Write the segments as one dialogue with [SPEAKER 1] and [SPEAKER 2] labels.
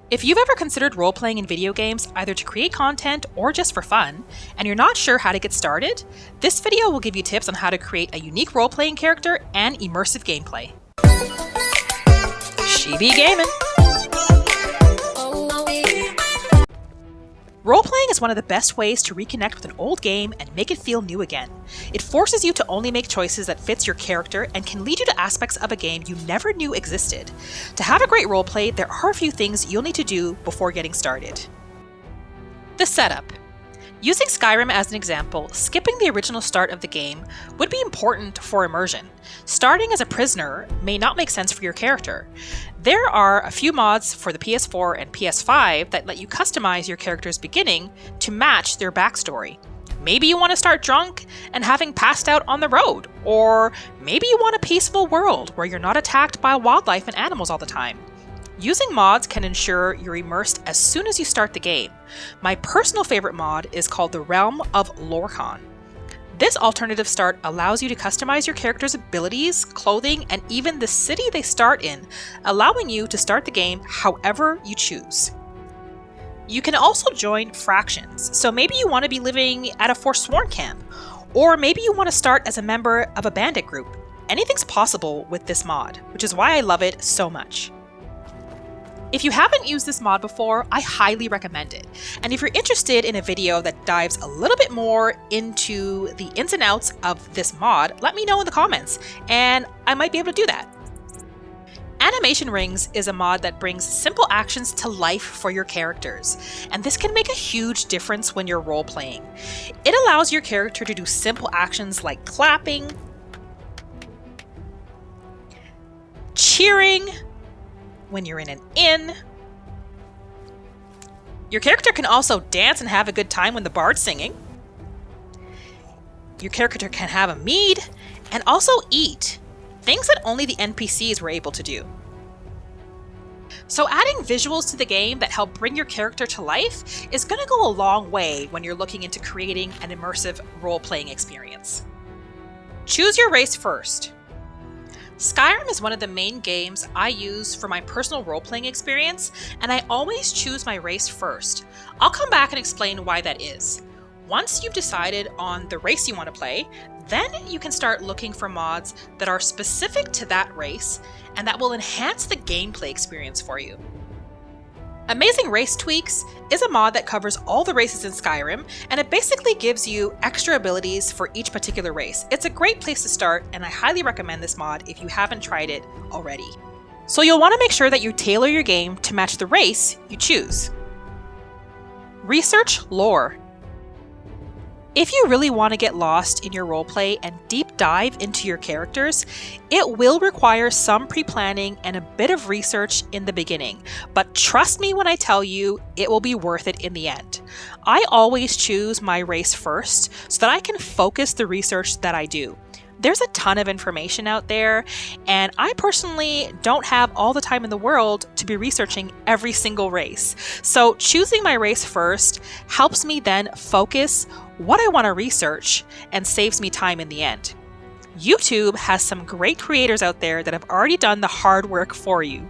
[SPEAKER 1] If you've ever considered role-playing in video games either to create content or just for fun, and you're not sure how to get started, this video will give you tips on how to create a unique role-playing character and immersive gameplay. She be gaming! Role-playing is one of the best ways to reconnect with an old game and make it feel new again. It forces you to only make choices that fits your character and can lead you to aspects of a game you never knew existed. To have a great roleplay, there are a few things you'll need to do before getting started. The setup. Using Skyrim as an example, skipping the original start of the game would be important for immersion. Starting as a prisoner may not make sense for your character. There are a few mods for the PS4 and PS5 that let you customize your character's beginning to match their backstory. Maybe you want to start drunk and having passed out on the road, or maybe you want a peaceful world where you're not attacked by wildlife and animals all the time. Using mods can ensure you're immersed as soon as you start the game. My personal favorite mod is called the Realm of Lorkhan. This alternative start allows you to customize your character's abilities, clothing, and even the city they start in, allowing you to start the game however you choose. You can also join fractions, so maybe you want to be living at a Forsworn camp, or maybe you want to start as a member of a bandit group. Anything's possible with this mod, which is why I love it so much. If you haven't used this mod before, I highly recommend it. And if you're interested in a video that dives a little bit more into the ins and outs of this mod, let me know in the comments, and I might be able to do that. Animation Rings is a mod that brings simple actions to life for your characters, and this can make a huge difference when you're role-playing. It allows your character to do simple actions like clapping, cheering, when you're in an inn. Your character can also dance and have a good time when the bard's singing. Your character can have a mead and also eat, things that only the NPCs were able to do. So adding visuals to the game that help bring your character to life is going to go a long way when you're looking into creating an immersive role-playing experience. Choose your race first. Skyrim is one of the main games I use for my personal role-playing experience, and I always choose my race first. I'll come back and explain why that is. Once you've decided on the race you want to play, then you can start looking for mods that are specific to that race and that will enhance the gameplay experience for you. Amazing Race Tweaks is a mod that covers all the races in Skyrim, and it basically gives you extra abilities for each particular race. It's a great place to start, and I highly recommend this mod if you haven't tried it already. So you'll want to make sure that you tailor your game to match the race you choose. Research lore. If you really want to get lost in your roleplay and deep dive into your characters, it will require some pre-planning and a bit of research in the beginning, but trust me when I tell you, it will be worth it in the end. I always choose my race first so that I can focus the research that I do. There's a ton of information out there, and I personally don't have all the time in the world to be researching every single race. So choosing my race first helps me then focus what I want to research and saves me time in the end. YouTube has some great creators out there that have already done the hard work for you.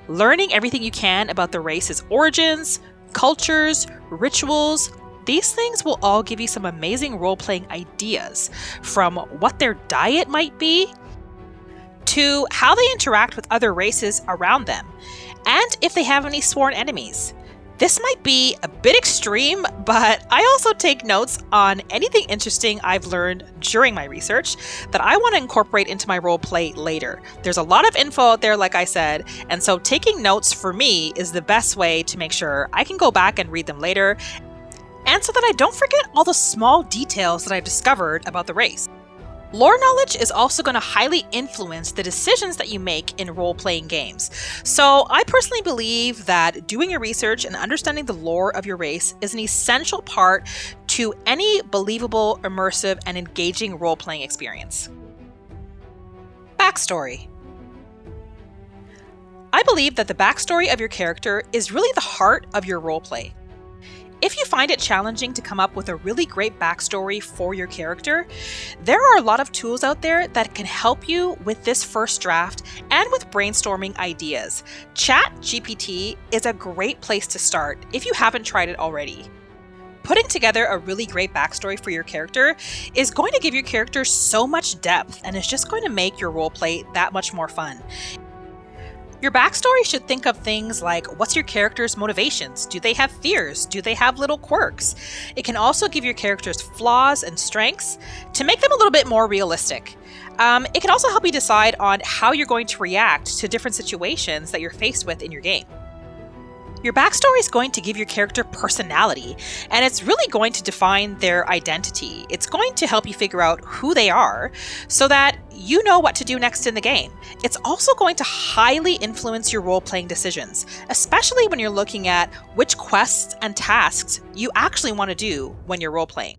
[SPEAKER 1] Learning everything you can about the race's origins, cultures, rituals, these things will all give you some amazing role-playing ideas, from what their diet might be, to how they interact with other races around them, and if they have any sworn enemies. This might be a bit extreme, but I also take notes on anything interesting I've learned during my research that I want to incorporate into my roleplay later. There's a lot of info out there, like I said, and so taking notes for me is the best way to make sure I can go back and read them later, and so that I don't forget all the small details that I've discovered about the race. Lore knowledge is also going to highly influence the decisions that you make in role-playing games. So I personally believe that doing your research and understanding the lore of your race is an essential part to any believable, immersive, and engaging role-playing experience. Backstory. I believe that the backstory of your character is really the heart of your roleplay. If you find it challenging to come up with a really great backstory for your character, there are a lot of tools out there that can help you with this first draft and with brainstorming ideas. ChatGPT is a great place to start if you haven't tried it already. Putting together a really great backstory for your character is going to give your character so much depth and is just going to make your roleplay that much more fun. Your backstory should think of things like, what's your character's motivations? Do they have fears? Do they have little quirks? It can also give your characters flaws and strengths to make them a little bit more realistic. It can also help you decide on how you're going to react to different situations that you're faced with in your game. Your backstory is going to give your character personality, and it's really going to define their identity. It's going to help you figure out who they are so that you know what to do next in the game. It's also going to highly influence your role-playing decisions, especially when you're looking at which quests and tasks you actually want to do when you're role-playing.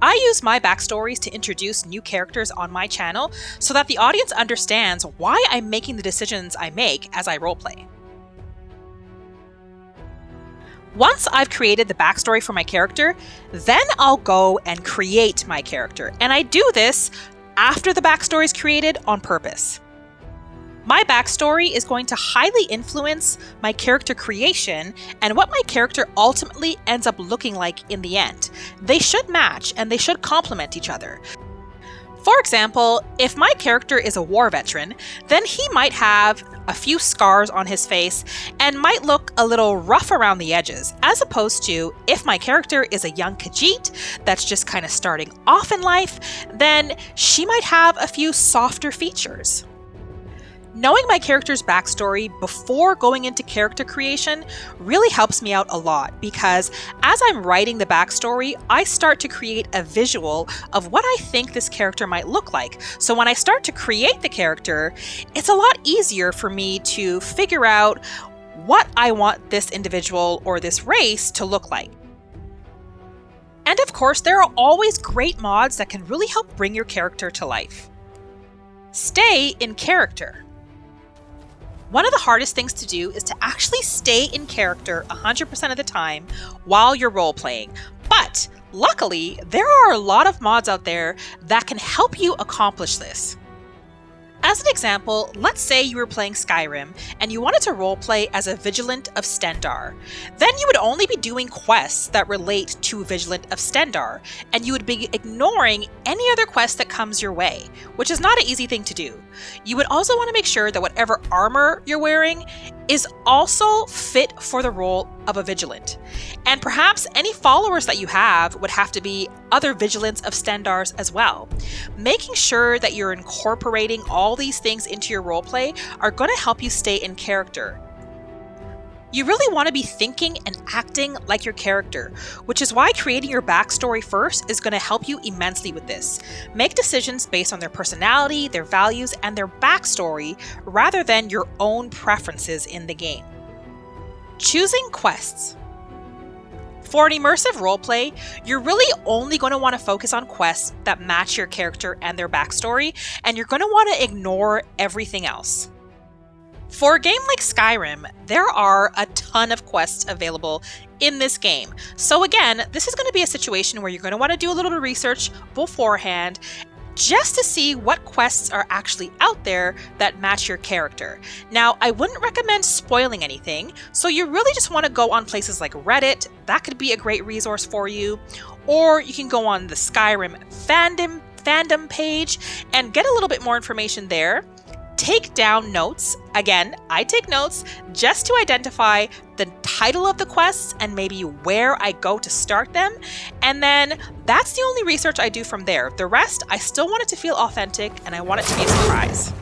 [SPEAKER 1] I use my backstories to introduce new characters on my channel so that the audience understands why I'm making the decisions I make as I roleplay. Once I've created the backstory for my character, then I'll go and create my character. And I do this after the backstory is created on purpose. My backstory is going to highly influence my character creation and what my character ultimately ends up looking like in the end. They should match and they should complement each other. For example, if my character is a war veteran, then he might have a few scars on his face and might look a little rough around the edges, as opposed to if my character is a young Khajiit that's just kind of starting off in life, then she might have a few softer features. Knowing my character's backstory before going into character creation really helps me out a lot because as I'm writing the backstory, I start to create a visual of what I think this character might look like. So when I start to create the character, it's a lot easier for me to figure out what I want this individual or this race to look like. And of course, there are always great mods that can really help bring your character to life. Stay in character. One of the hardest things to do is to actually stay in character 100% of the time while you're role-playing. But luckily, there are a lot of mods out there that can help you accomplish this. As an example, let's say you were playing Skyrim and you wanted to roleplay as a Vigilant of Stendarr. Then you would only be doing quests that relate to Vigilant of Stendarr, and you would be ignoring any other quest that comes your way, which is not an easy thing to do. You would also want to make sure that whatever armor you're wearing is also fit for the role of a Vigilant. And perhaps any followers that you have would have to be other Vigilants of Stendarrs as well. Making sure that you're incorporating all these things into your roleplay are going to help you stay in character. You really want to be thinking and acting like your character, which is why creating your backstory first is going to help you immensely with this. Make decisions based on their personality, their values, and their backstory rather than your own preferences in the game. Choosing quests. For an immersive roleplay, you're really only going to want to focus on quests that match your character and their backstory, and you're going to want to ignore everything else. For a game like Skyrim, there are a ton of quests available in this game. So again, this is going to be a situation where you're going to want to do a little bit of research beforehand just to see what quests are actually out there that match your character. Now, I wouldn't recommend spoiling anything, so you really just want to go on places like Reddit. That could be a great resource for you. Or you can go on the Skyrim fandom page and get a little bit more information there. Take down notes. Again, I take notes just to identify the title of the quests and maybe where I go to start them. And then that's the only research I do from there. The rest, I still want it to feel authentic and I want it to be a surprise.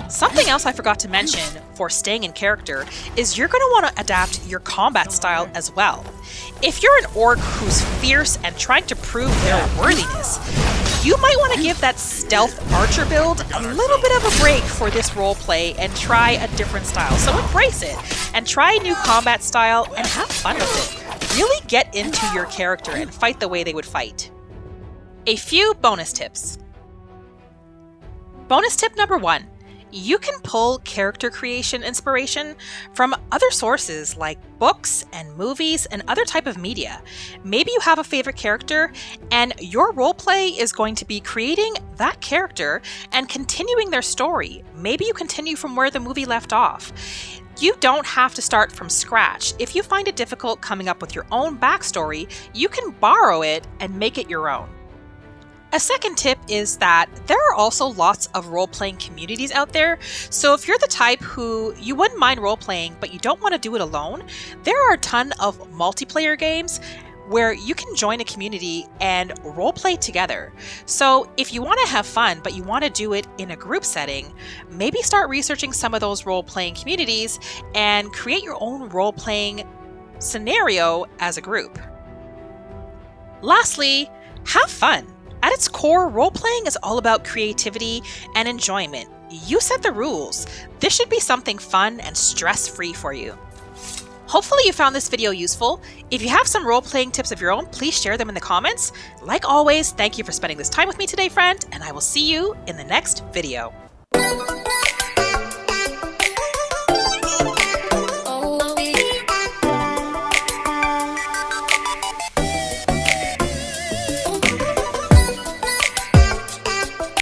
[SPEAKER 1] Something else I forgot to mention for staying in character is you're going to want to adapt your combat style as well. If you're an orc who's fierce and trying to prove their worthiness, you might want to give that stealth archer build a little bit of a break for this roleplay and try a different style. So embrace it and try a new combat style and have fun with it. Really get into your character and fight the way they would fight. A few bonus tips. Bonus tip number 1. You can pull character creation inspiration from other sources like books and movies and other type of media. Maybe you have a favorite character and your roleplay is going to be creating that character and continuing their story. Maybe you continue from where the movie left off. You don't have to start from scratch. If you find it difficult coming up with your own backstory, you can borrow it and make it your own. A second tip is that there are also lots of role-playing communities out there, so if you're the type who you wouldn't mind role-playing but you don't want to do it alone, there are a ton of multiplayer games where you can join a community and role-play together. So if you want to have fun but you want to do it in a group setting, maybe start researching some of those role-playing communities and create your own role-playing scenario as a group. Lastly, have fun. At its core, role-playing is all about creativity and enjoyment. You set the rules. This should be something fun and stress-free for you. Hopefully you found this video useful. If you have some role-playing tips of your own, please share them in the comments. Like always, thank you for spending this time with me today, friend, and I will see you in the next video.